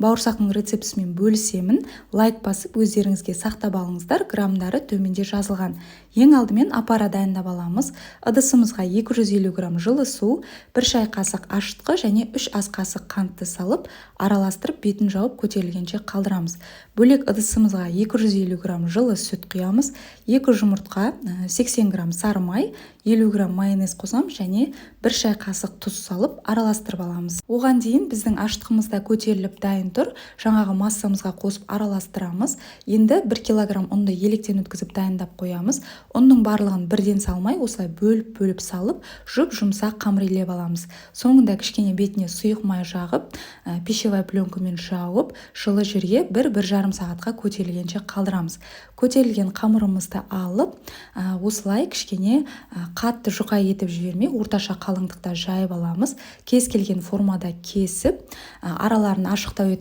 Бауырсақтың рецептісімен бөлісемін. Лайк басып өздеріңізге сақтап алыңыздар, граммдары төменде жазылған. Ең алдымен апара дайындап аламыз. Ыдысымызға 250 грамм жылы су, 1 шай қасық ашытқы және 3 ас қасық қантты салып, араластырып бетін жауып көтерілгенше қалдырамыз. Бөлек ыдысымызға 250 грамм жылы сүт құямыз, 2 жұмыртқа, 80 грамм сары май, 50 грамм майонез қосамыз және 1 шай қасық тұз салып араластырып аламыз. Оған дейін біздің ашытқымыз да көтеріліп дайын тұр. Жаңағы массамызға қосып араластырамыз. Енді 1 килограмм ұнды електен өткізіп дайындап қоямыз. Ұнның барлығын бірден салмай, осылай бөліп салып, жұмсақ қамырлеп аламыз. Соңында кішкене бетіне сұйық май жағып, пищевая пленкамен жауып, жылы жерге 1-1,5 сағатқа көтерілгенше қалдырамыз. Көтерілген қамырымызды алып, осылай кішкене қатты жұқа етіп жібермей, орташа қалыңдықта жайып аламыз. Кез келген формада кесіп, араларын ашықтау етіп